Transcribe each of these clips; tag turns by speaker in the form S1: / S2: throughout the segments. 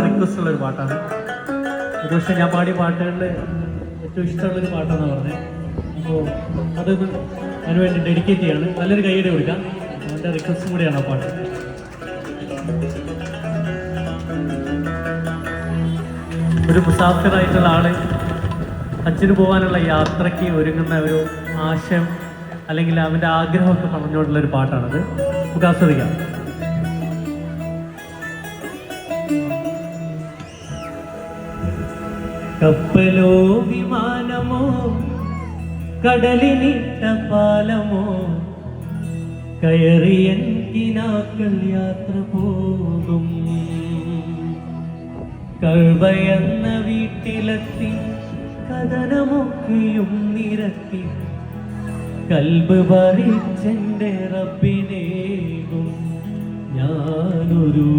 S1: Request ഉള്ളൊരു പാട്ടാണ്. ഒരുപക്ഷെ ഞാൻ പാടിയ പാട്ടുകളിൽ ഏറ്റവും ഇഷ്ടമുള്ളൊരു പാട്ടാണെന്ന് പറഞ്ഞത്. അപ്പോൾ അതൊന്ന് അതിനുവേണ്ടി ഡെഡിക്കേറ്റ് ചെയ്യാണ്. നല്ലൊരു കൈയ്യടി കൊടുക്കാം. അവൻ്റെ റിക്വസ്റ്റും കൂടിയാണ് ആ പാട്ട്. ഒരു മുസാഫിറായിട്ടുള്ള ആള് ഹജ്ജിന് പോകാനുള്ള യാത്രയ്ക്ക് ഒരുങ്ങുന്ന ഒരു ആശയം അല്ലെങ്കിൽ അവൻ്റെ ആഗ്രഹമൊക്കെ പറഞ്ഞുകൊണ്ടുള്ളൊരു പാട്ടാണത്. നമുക്ക് ആസ്വദിക്കാം. കപ്പലോ വിമാനമോ കടലിനിട്ട പാലമോ കയറിയൻ കിനാക്കൾ യാത്ര പോകും. കഅബയെന്ന വീട്ടിലെത്തി കഥനമൊക്കെയും നിരത്തി കൽബ് പറിച്ചെന്റെ റബ്ബിനേകും ഞാനൊരു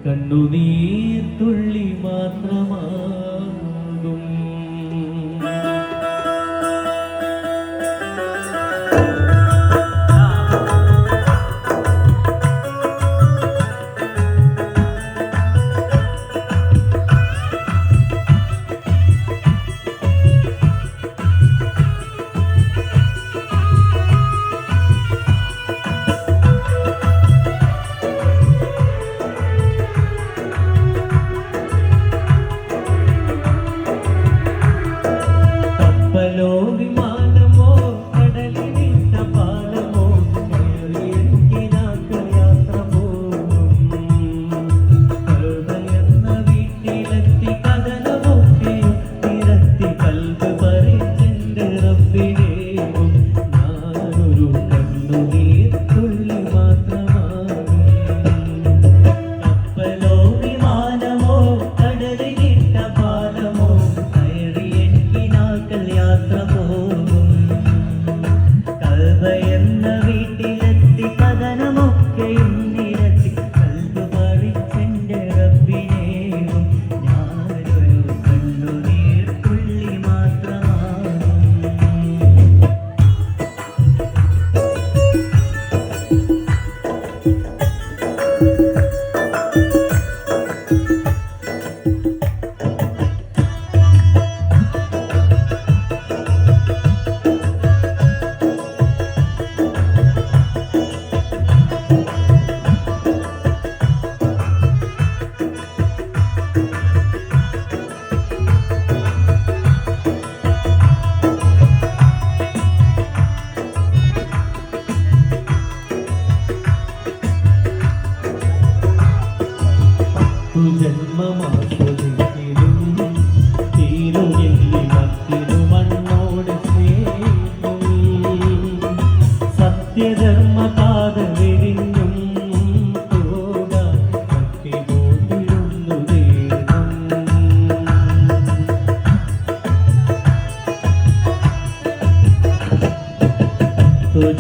S1: കണ്ണുനീർ തുള്ളി മാത്രമാകും.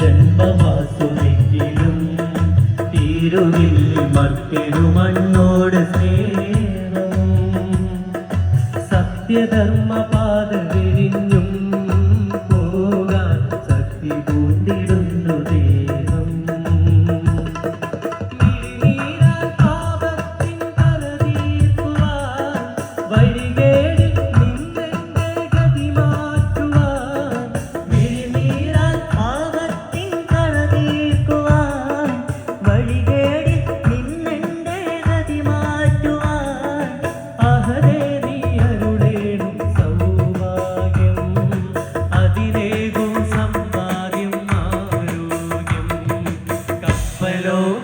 S1: ജന്മമാസുമെങ്കിലും തീരുവിൽ മർത്തിടുമണ്ണോട് സ്നേഹം സത്യധർമ്മപാത വിരിഞ്ഞും പോകാൻ ശക്തി പൂണ്ടിടുന്നു ദേഹം.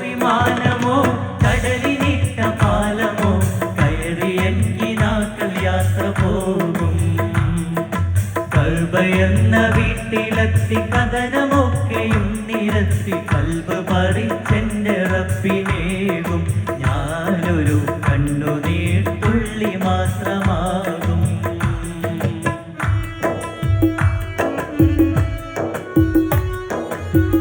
S1: വിമാനമോ കടലിനിട്ട പാലമോ കയറിയൻ കിനാക്കൾ യാത്ര പോകും. കഅബയെന്ന വീട്ടിലെത്തി കഥനമൊക്കെയും നിരത്തി കൽബ് പറിച്ചെന്റെ റബ്ബിനേകും